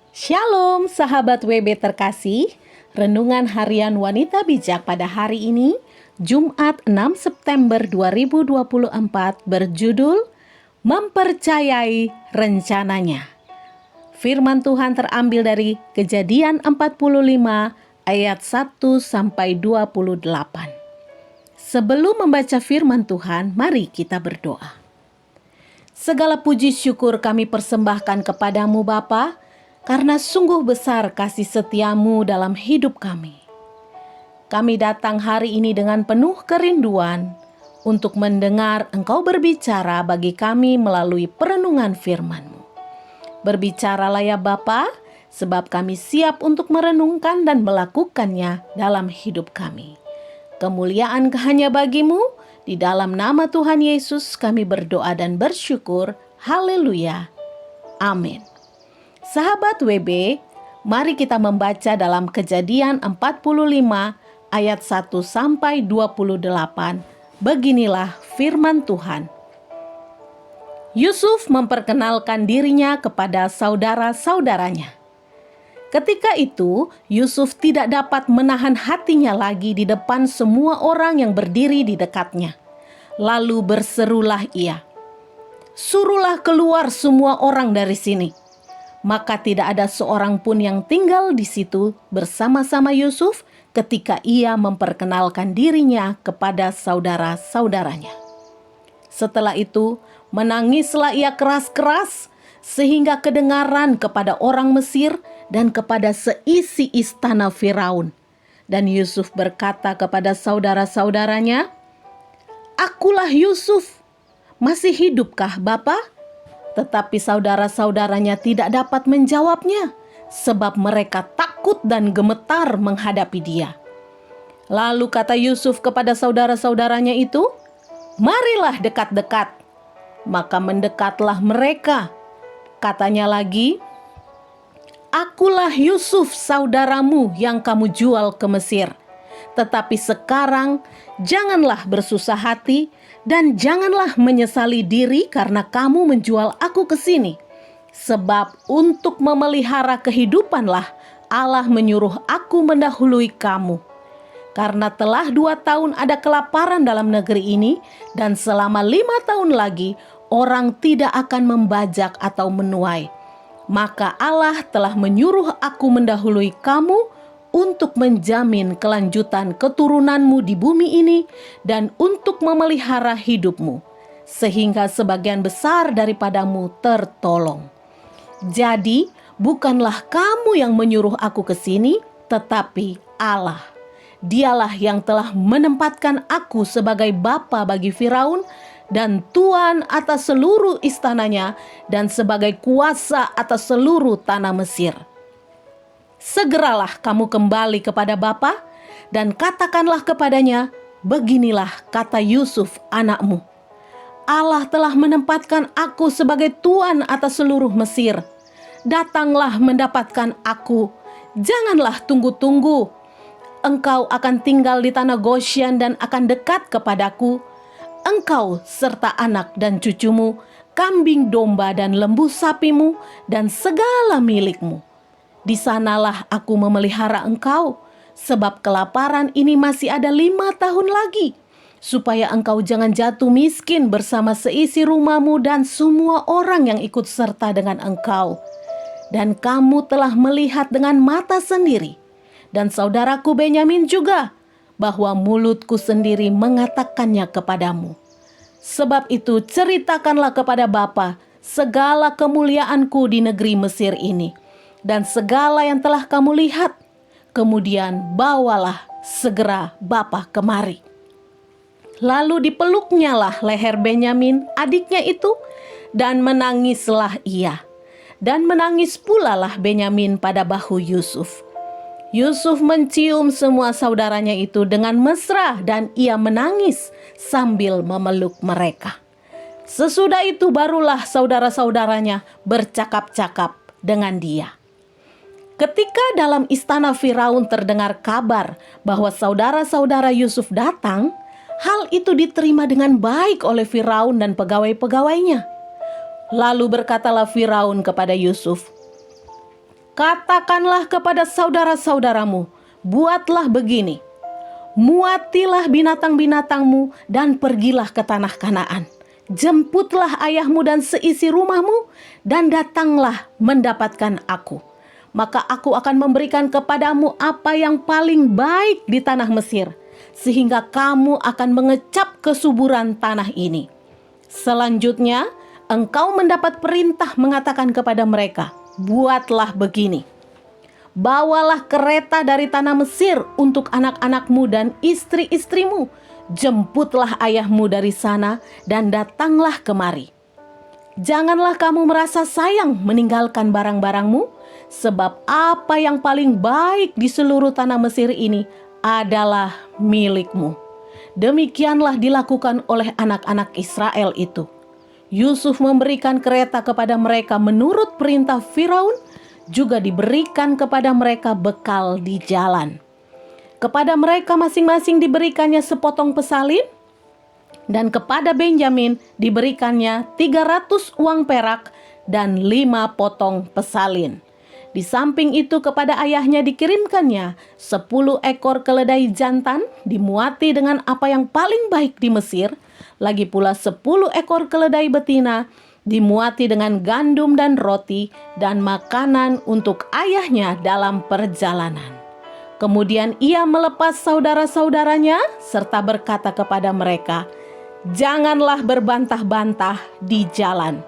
Shalom sahabat WB terkasih. Renungan Harian Wanita Bijak pada hari ini, Jumat 6 September 2024 berjudul Mempercayai Rencananya. Firman Tuhan terambil dari Kejadian 45 ayat 1 sampai 28. Sebelum membaca firman Tuhan, mari kita berdoa. Segala puji syukur kami persembahkan kepadamu Bapa, karena sungguh besar kasih setiamu dalam hidup kami. Kami datang hari ini dengan penuh kerinduan untuk mendengar Engkau berbicara bagi kami melalui perenungan firman-Mu. Berbicaralah ya Bapa, sebab kami siap untuk merenungkan dan melakukannya dalam hidup kami. Kemuliaan hanya bagi-Mu, di dalam nama Tuhan Yesus kami berdoa dan bersyukur. Haleluya. Amin. Sahabat WB, mari kita membaca dalam Kejadian 45 ayat 1 sampai 28. Beginilah firman Tuhan. Yusuf memperkenalkan dirinya kepada saudara-saudaranya. Ketika itu, Yusuf tidak dapat menahan hatinya lagi di depan semua orang yang berdiri di dekatnya. Lalu berserulah ia, "Suruhlah keluar semua orang dari sini." Maka tidak ada seorang pun yang tinggal di situ bersama-sama Yusuf ketika ia memperkenalkan dirinya kepada saudara-saudaranya. Setelah itu, menangislah ia keras-keras sehingga kedengaran kepada orang Mesir dan kepada seisi istana Firaun. Dan Yusuf berkata kepada saudara-saudaranya, "Akulah Yusuf, masih hidupkah Bapa?" Tetapi saudara-saudaranya tidak dapat menjawabnya, sebab mereka takut dan gemetar menghadapi dia. Lalu kata Yusuf kepada saudara-saudaranya itu, "Marilah dekat-dekat." Maka mendekatlah mereka. Katanya lagi, "Akulah Yusuf saudaramu yang kamu jual ke Mesir. Tetapi sekarang janganlah bersusah hati dan janganlah menyesali diri karena kamu menjual aku ke sini. Sebab untuk memelihara kehidupanlah Allah menyuruh aku mendahului kamu. Karena telah 2 tahun ada kelaparan dalam negeri ini, dan selama 5 tahun lagi orang tidak akan membajak atau menuai. Maka Allah telah menyuruh aku mendahului kamu untuk menjamin kelanjutan keturunanmu di bumi ini dan untuk memelihara hidupmu, sehingga sebagian besar daripadamu tertolong. Jadi, bukanlah kamu yang menyuruh aku ke sini, tetapi Allah. Dialah yang telah menempatkan aku sebagai bapa bagi Firaun dan tuan atas seluruh istananya dan sebagai kuasa atas seluruh tanah Mesir. Segeralah kamu kembali kepada Bapa dan katakanlah kepadanya, beginilah kata Yusuf anakmu. Allah telah menempatkan aku sebagai tuan atas seluruh Mesir. Datanglah mendapatkan aku. Janganlah tunggu-tunggu. Engkau akan tinggal di tanah Goshen dan akan dekat kepadaku. Engkau serta anak dan cucumu, kambing domba dan lembu sapimu, dan segala milikmu. Di sanalah aku memelihara engkau, sebab kelaparan ini masih ada 5 tahun lagi, supaya engkau jangan jatuh miskin bersama seisi rumahmu dan semua orang yang ikut serta dengan engkau. Dan kamu telah melihat dengan mata sendiri, dan saudaraku Benyamin juga, bahwa mulutku sendiri mengatakannya kepadamu. Sebab itu ceritakanlah kepada Bapa segala kemuliaanku di negeri Mesir ini, dan segala yang telah kamu lihat. Kemudian bawalah segera Bapa kemari." Lalu dipeluknyalah leher Benyamin adiknya itu, dan menangislah ia. Dan menangis pula lah Benyamin pada bahu Yusuf. Yusuf mencium semua saudaranya itu dengan mesra dan ia menangis sambil memeluk mereka. Sesudah itu barulah saudara-saudaranya bercakap-cakap dengan dia. Ketika dalam istana Firaun terdengar kabar bahwa saudara-saudara Yusuf datang, hal itu diterima dengan baik oleh Firaun dan pegawai-pegawainya. Lalu berkatalah Firaun kepada Yusuf, Katakanlah kepada saudara-saudaramu, buatlah begini. Muatilah binatang-binatangmu dan pergilah ke tanah Kanaan. Jemputlah ayahmu dan seisi rumahmu dan datanglah mendapatkan aku. Maka aku akan memberikan kepadamu apa yang paling baik di tanah Mesir, sehingga kamu akan mengecap kesuburan tanah ini. Selanjutnya, engkau mendapat perintah mengatakan kepada mereka, buatlah begini. Bawalah kereta dari tanah Mesir untuk anak-anakmu dan istri-istrimu. Jemputlah ayahmu dari sana dan datanglah kemari. Janganlah kamu merasa sayang meninggalkan barang-barangmu, sebab apa yang paling baik di seluruh tanah Mesir ini adalah milikmu. Demikianlah dilakukan oleh anak-anak Israel itu. Yusuf memberikan kereta kepada mereka menurut perintah Firaun, juga diberikan kepada mereka bekal di jalan. Kepada mereka masing-masing diberikannya sepotong pesalin, dan kepada Benjamin diberikannya 300 uang perak dan 5 potong pesalin. Di samping itu kepada ayahnya dikirimkannya 10 ekor keledai jantan dimuati dengan apa yang paling baik di Mesir, lagi pula 10 ekor keledai betina dimuati dengan gandum dan roti dan makanan untuk ayahnya dalam perjalanan. Kemudian ia melepas saudara-saudaranya serta berkata kepada mereka, "Janganlah berbantah-bantah di jalan."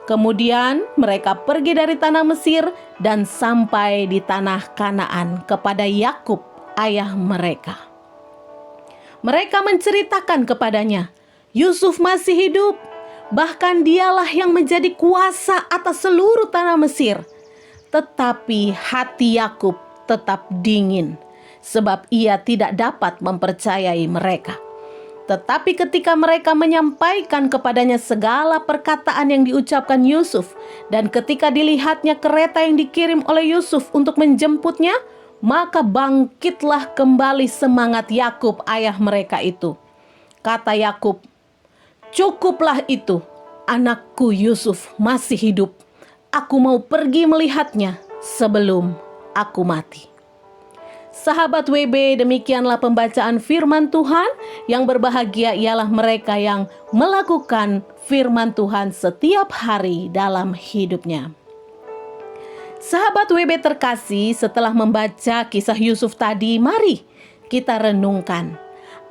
Kemudian mereka pergi dari tanah Mesir dan sampai di tanah Kanaan kepada Yakub ayah mereka. Mereka menceritakan kepadanya, Yusuf masih hidup, bahkan dialah yang menjadi kuasa atas seluruh tanah Mesir. Tetapi hati Yakub tetap dingin, sebab ia tidak dapat mempercayai mereka. Tetapi ketika mereka menyampaikan kepadanya segala perkataan yang diucapkan Yusuf, dan ketika dilihatnya kereta yang dikirim oleh Yusuf untuk menjemputnya, maka bangkitlah kembali semangat Yakub ayah mereka itu. Kata Yakub, "Cukuplah itu, anakku Yusuf masih hidup. Aku mau pergi melihatnya sebelum aku mati." Sahabat WB, demikianlah pembacaan firman Tuhan. Yang berbahagia ialah mereka yang melakukan firman Tuhan setiap hari dalam hidupnya. Sahabat WB terkasih, setelah membaca kisah Yusuf tadi, mari kita renungkan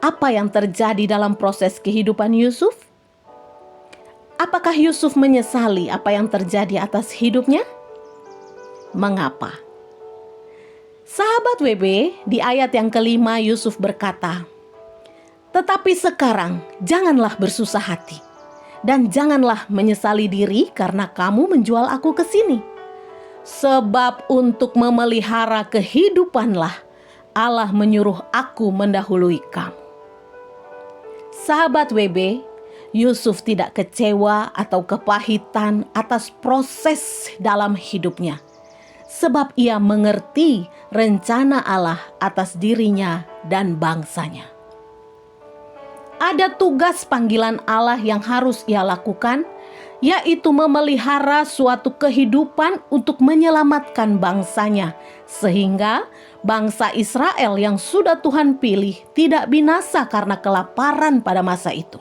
apa yang terjadi dalam proses kehidupan Yusuf. Apakah Yusuf menyesali apa yang terjadi atas hidupnya? Mengapa? Sahabat WB, di ayat yang kelima Yusuf berkata, "Tetapi sekarang janganlah bersusah hati, dan janganlah menyesali diri karena kamu menjual aku ke sini. Sebab untuk memelihara kehidupanlah Allah menyuruh aku mendahului kamu." Sahabat WB, Yusuf tidak kecewa atau kepahitan atas proses dalam hidupnya, sebab ia mengerti rencana Allah atas dirinya dan bangsanya. Ada tugas panggilan Allah yang harus ia lakukan, yaitu memelihara suatu kehidupan untuk menyelamatkan bangsanya, sehingga bangsa Israel yang sudah Tuhan pilih tidak binasa karena kelaparan pada masa itu.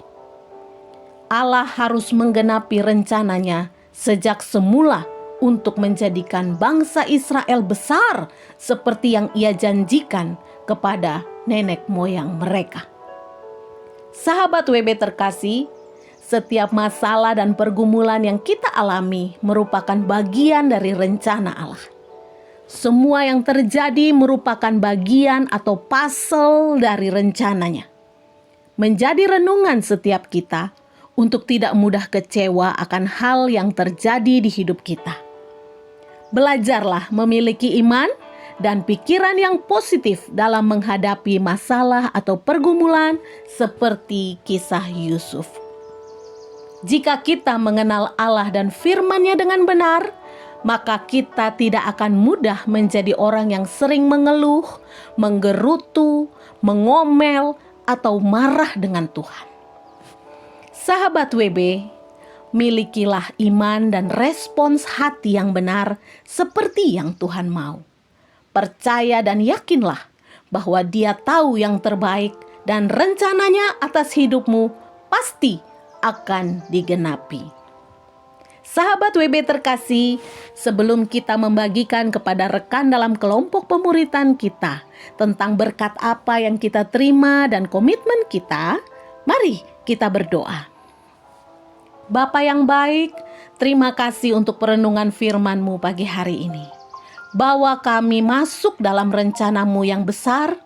Allah harus menggenapi rencananya sejak semula untuk menjadikan bangsa Israel besar seperti yang ia janjikan kepada nenek moyang mereka. Sahabat WB terkasih, setiap masalah dan pergumulan yang kita alami merupakan bagian dari rencana Allah. Semua yang terjadi merupakan bagian atau puzzle dari rencananya. Menjadi renungan setiap kita untuk tidak mudah kecewa akan hal yang terjadi di hidup kita. Belajarlah memiliki iman dan pikiran yang positif dalam menghadapi masalah atau pergumulan seperti kisah Yusuf. Jika kita mengenal Allah dan firman-Nya dengan benar, maka kita tidak akan mudah menjadi orang yang sering mengeluh, menggerutu, mengomel, atau marah dengan Tuhan. Sahabat WB, Milikilah iman dan respons hati yang benar seperti yang Tuhan mau. Percaya dan yakinlah bahwa Dia tahu yang terbaik dan rencananya atas hidupmu pasti akan digenapi. Sahabat WB terkasih, sebelum kita membagikan kepada rekan dalam kelompok pemuritan kita tentang berkat apa yang kita terima dan komitmen kita, mari kita berdoa. Bapa yang baik, terima kasih untuk perenungan firman-Mu pagi hari ini. Bawa kami masuk dalam rencana-Mu yang besar,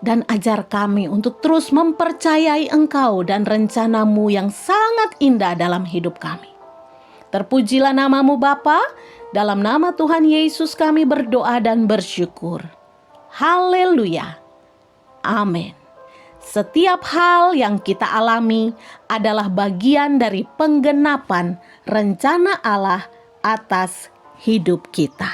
dan ajar kami untuk terus mempercayai Engkau dan rencana-Mu yang sangat indah dalam hidup kami. Terpujilah nama-Mu Bapa, dalam nama Tuhan Yesus kami berdoa dan bersyukur. Haleluya. Amin. Setiap hal yang kita alami adalah bagian dari penggenapan rencana Allah atas hidup kita.